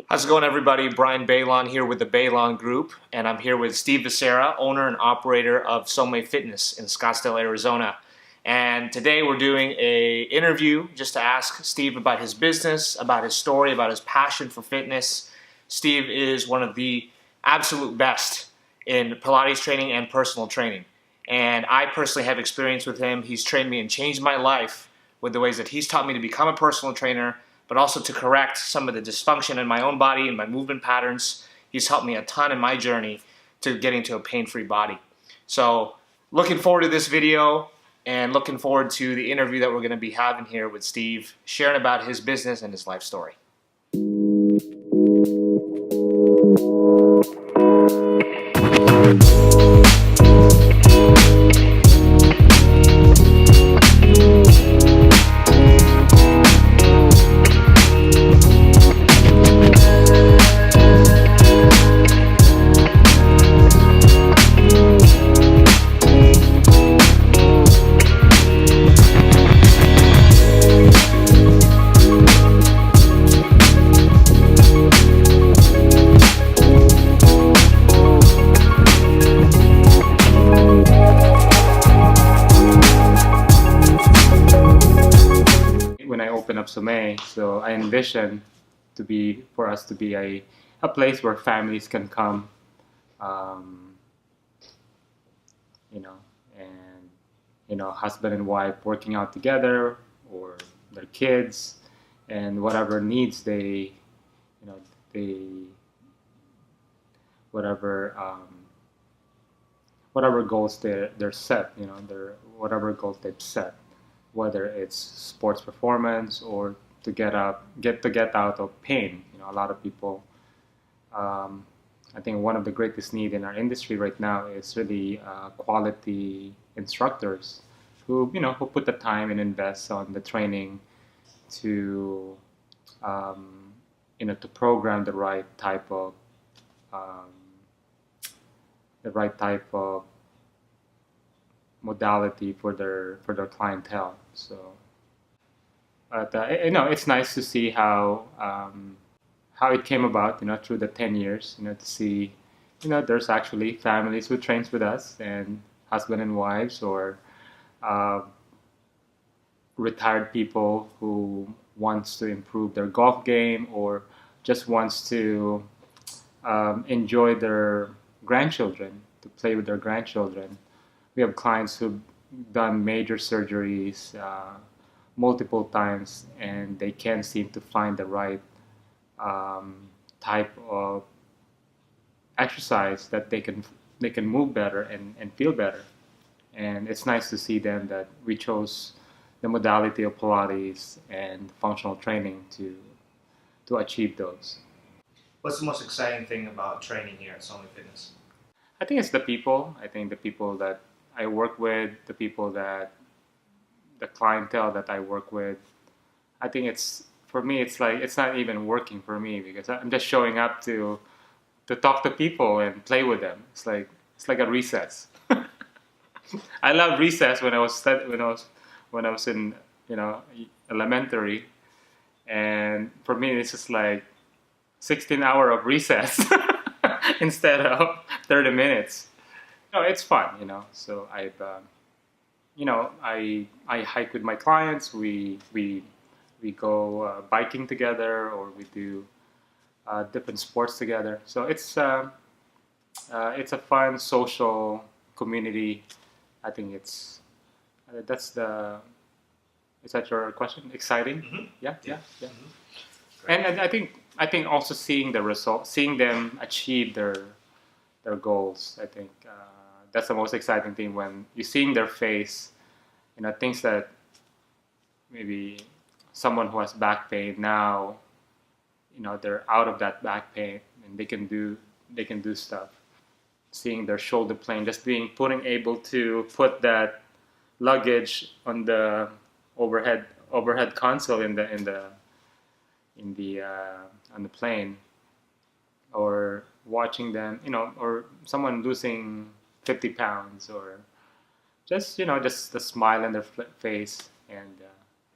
How's it going, everybody? Bryan Baylon here with the Baylon Group, and I'm here with Steve Vicera, owner and operator of Sommet Fitness in Scottsdale, Arizona. And today we're doing a interview just to ask Steve about his business, about his story, about his passion for fitness. Steve is one of the absolute best in Pilates training and personal training. And I personally have experience with him. He's trained me and changed my life with the ways that he's taught me to become a personal trainer, but also to correct some of the dysfunction in my own body and my movement patterns. He's helped me a ton in my journey to getting to a pain-free body. So looking forward to this video and looking forward to the interview that we're going to be having here with Steve, sharing about his business and his life story. When I open up Sommet, so I envision for us to be a place where families can come, um, you know, and husband and wife working out together, or their kids, and whatever needs you know, they whatever whatever goals they're set, their whatever goals they've set, whether it's sports performance or to get out of pain. A lot of people, I think one of the greatest need in our industry right now is really quality instructors who put the time and invest on the training to to program um, the right type of modality for their clientele. So, but it's nice to see how it came about. Through the 10 years. To see, there's actually families who trains with us, and husband and wives, or uh, retired people who wants to improve their golf game, or just wants to enjoy their grandchildren, to play with their grandchildren. We have clients who've done major surgeries multiple times, and they can't seem to find the right type of exercise that they can move better and feel better. And it's nice to see them that we chose the modality of Pilates and functional training to achieve those. What's the most exciting thing about training here at Sommet Fitness? I think it's the people. I think the people that I work with, the clientele that I work with. I think for me, it's like it's not even working for me, because I'm just showing up to talk to people and play with them. It's like a recess. I love recess when I was in elementary, and for me it's just like 16 hour of recess instead of 30 minutes. It's fun. So I hike with my clients. We go biking together, or we do different sports together. So it's a fun social community. I think that's the. Is that your question? Exciting? Mm-hmm. Yeah. Mm-hmm. And I think also seeing the results, seeing them achieve their goals. I think that's the most exciting thing, when you're seeing their face. Things that maybe someone who has back pain now, they're out of that back pain, and they can do stuff. Seeing their shoulder plane, just putting able to put that luggage on the overhead console on the plane, or watching them, or someone losing 50 pounds, or just the smile on their face, and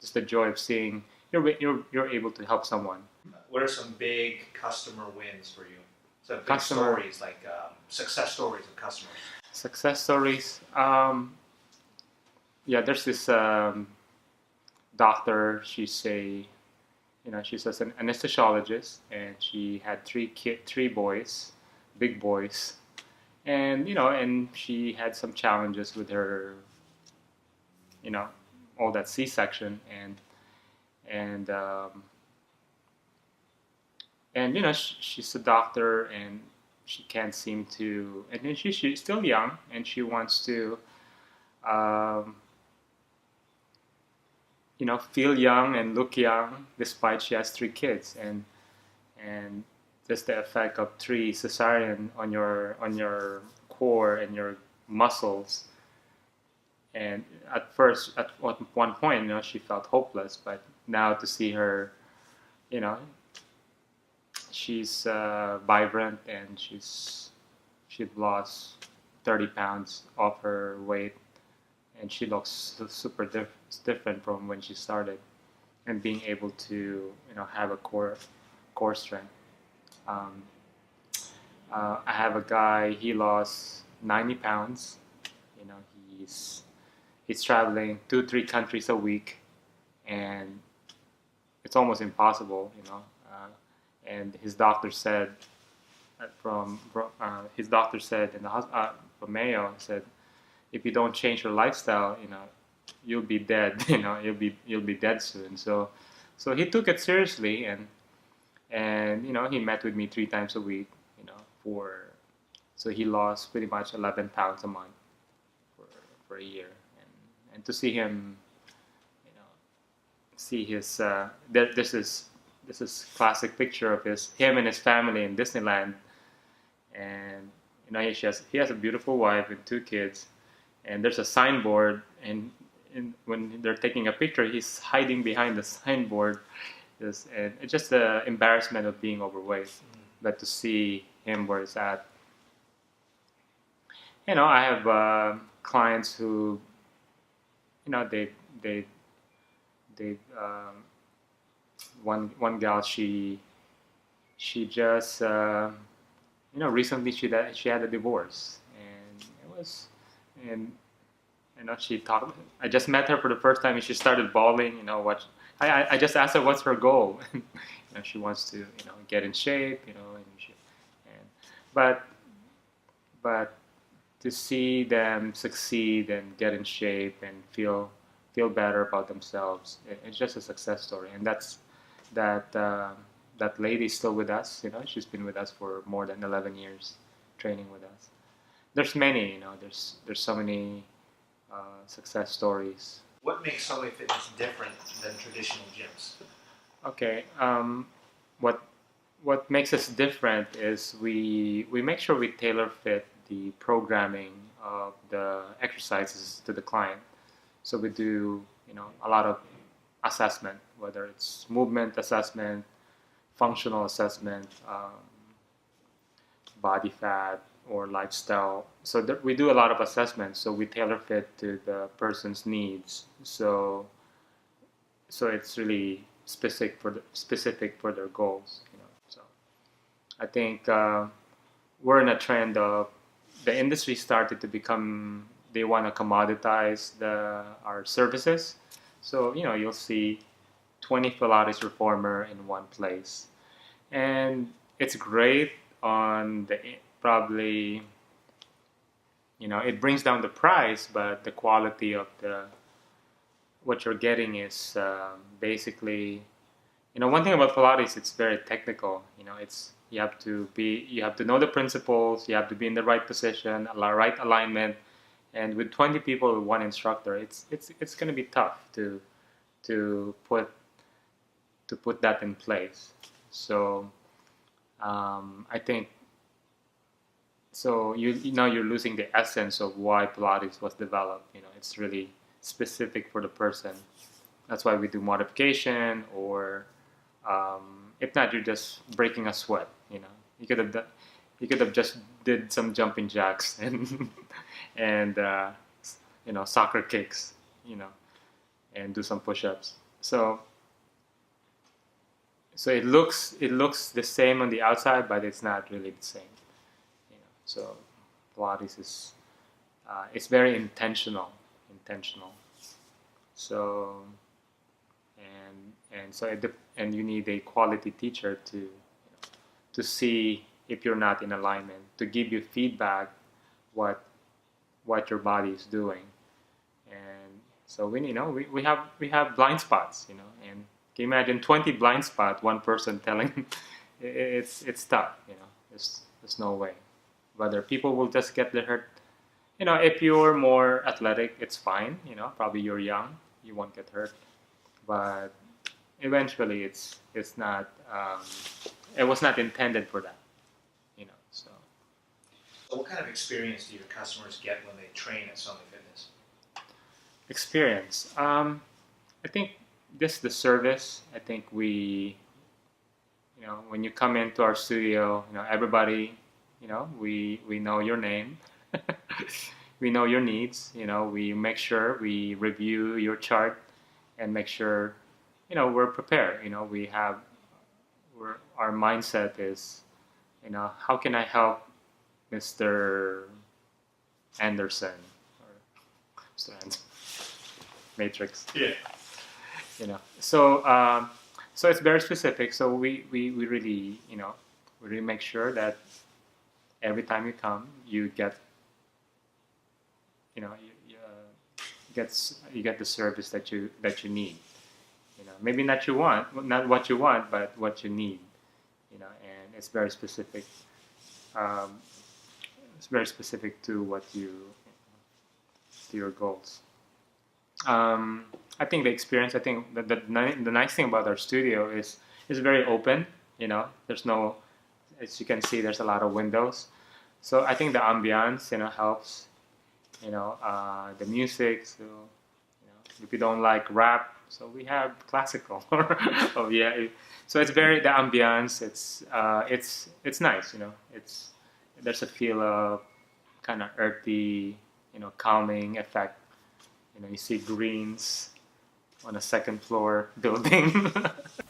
just the joy of seeing you're able to help someone. What are some big customer wins for you? Some big Customer stories, like success stories of customers. success stories. Yeah, there's this doctor. She's an anesthesiologist, and she had three boys, big boys, and she had some challenges with her, you know, all that C-section, and she's a doctor, and she can't seem to, and then she's still young, and she wants to, um, feel young and look young, despite she has three kids, and just the effect of three cesarean on your core and your muscles. And at one point, she felt hopeless, but now to see her, you know, she's vibrant, and she'd lost 30 pounds off her weight, and she looks different from when she started, and being able to have a core strength. Um, I have a guy. He lost 90 pounds. You know, he's traveling 2-3 countries a week, and it's almost impossible. And his doctor said his doctor said in the from Mayo said, if you don't change your lifestyle, you'll be dead. You'll be dead soon. So he took it seriously, and he met with me 3 times a week. For so he lost pretty much 11 pounds a month for a year, and to see him, see his this is classic picture of him and his family in Disneyland, and he has a beautiful wife and 2 kids, and there's a signboard, and when they're taking a picture, he's hiding behind the signboard, and it's just the embarrassment of being overweight. But to see him where he's at, I have clients who, they one gal, she just recently she had a divorce, and it was and she talked. I just met her for the first time, and she started bawling. I just asked her what's her goal. She wants to get in shape. And but to see them succeed and get in shape and feel better about themselves, it's just a success story. And that lady's still with us. She's been with us for more than 11 years, training with us. There's many. There's so many success stories. What makes Sommet Fitness different than traditional gyms? Okay. What makes us different is we make sure we tailor fit the programming of the exercises to the client. So we do a lot of assessment, whether it's movement assessment, functional assessment, body fat, or lifestyle. So we do a lot of assessments. So we tailor fit to the person's needs. So it's really specific for their goals. So I think we're in a trend of the industry started to become, they want to commoditize our services. So you'll see 20 Pilates reformer in one place, and it's great on the probably it brings down the price, but the quality of what you're getting is basically one thing about Pilates, it's very technical. It's you have to know the principles, you have to be in the right position, right alignment, and with 20 people, one instructor, it's going to be tough to put that in place. So I think so you're losing the essence of why Pilates was developed. It's really specific for the person. That's why we do modification, or if not, you're just breaking a sweat. You could have just did some jumping jacks and and soccer kicks, and do some push-ups. So so it looks the same on the outside, but it's not really the same. So Pilates is it's very intentional. So and you need a quality teacher to see if you're not in alignment, to give you feedback what your body is doing. And so we have blind spots, and can you imagine 20 blind spots, one person telling it's tough, there's no way. Whether people will just get hurt, if you're more athletic, it's fine, probably you're young, you won't get hurt, but eventually it's not it was not intended for that, so. So what kind of experience do your customers get when they train at Sommet Fitness? Experience. I think this the service. I think we, when you come into our studio, everybody, we know your name, we know your needs. We make sure we review your chart and make sure, we're prepared. Our mindset is, how can I help Mr. Anderson or Mr. Anderson? Matrix. Yeah. So it's very specific. So we really, we really make sure that every time you come, you get, you get the service that you need. Maybe not what you want, but what you need. And it's very specific. It's very specific to to your goals. I think the experience. I think the nice thing about our studio is very open. There's no, as you can see, there's a lot of windows. So I think the ambiance, helps. The music. So, if you don't like rap, so we have classical. Oh yeah. So it's very the ambiance. It's nice. There's a feel of kind of earthy, calming effect. You see greens on a second floor building.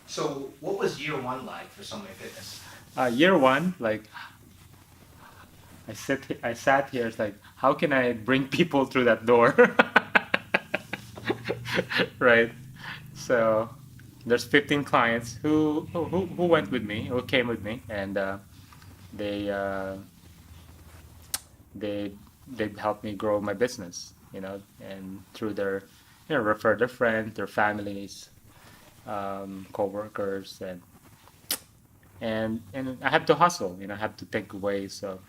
So what was year one like for Sommet Fitness? Year one, like I sat here. It's like, how can I bring people through that door? Right. So there's 15 clients who went with me, who came with me, and they they they helped me grow my business, and through their, refer their friends, their families, co-workers, and I have to hustle, I have to think ways of,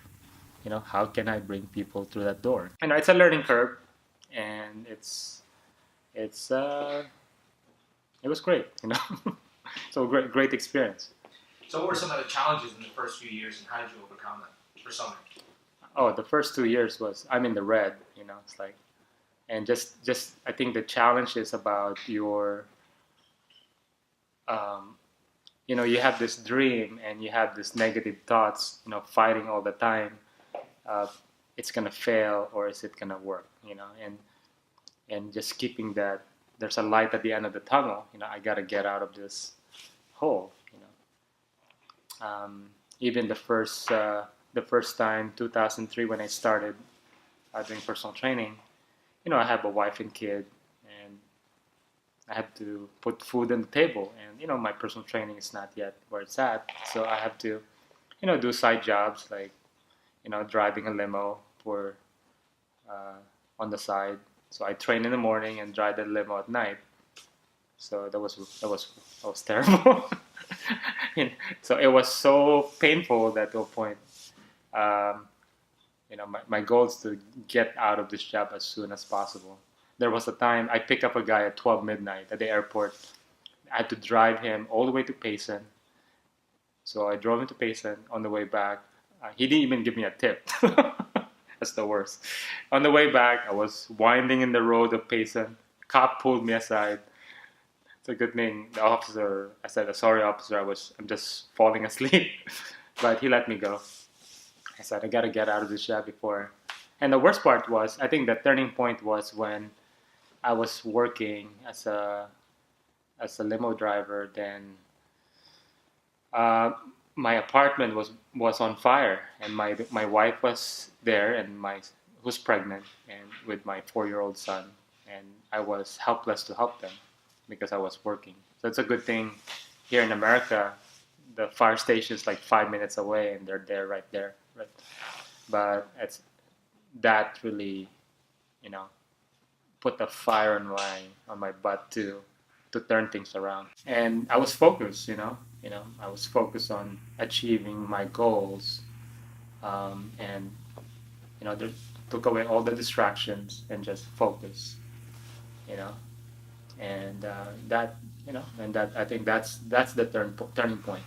how can I bring people through that door? It's a learning curve, and it was great, so great experience. So what were some of the challenges in the first few years, and how did you overcome them for Sommet? Oh, the first 2 years was I'm in the red, it's like, and just I think the challenge is about your, you have this dream and you have this negative thoughts, fighting all the time. It's gonna fail, or is it gonna work? And just keeping that there's a light at the end of the tunnel. I gotta get out of this hole. Even the first time, 2003, when I started doing personal training, I have a wife and kid, and I have to put food on the table, and my personal training is not yet where it's at, so I have to, do side jobs like, driving a limo for on the side. So I train in the morning and drive the limo at night. So that was terrible. So it was so painful that to a point, my goal is to get out of this job as soon as possible. There was a time I picked up a guy at 12 midnight at the airport. I had to drive him all the way to Payson. So I drove him to Payson. On the way back, he didn't even give me a tip. That's the worst. On the way back, I was winding in the road of Payson. Cop pulled me aside. It's a good thing. The officer, I said, sorry officer, I'm just falling asleep. But he let me go. I said, I gotta get out of this job before. And the worst part was, I think the turning point was when I was working as a limo driver. Then Uh, my apartment was on fire, and my wife was there, and my who's pregnant, and with my 4-year-old son, and I was helpless to help them because I was working. So it's a good thing here in America, the fire station is like 5 minutes away, and they're there right there, right? But it's that really, you know, put the fire on my butt to turn things around. And I was focused, I was focused on achieving my goals, and there, took away all the distractions and just focus, you know, and that, and that I think that's the turning point.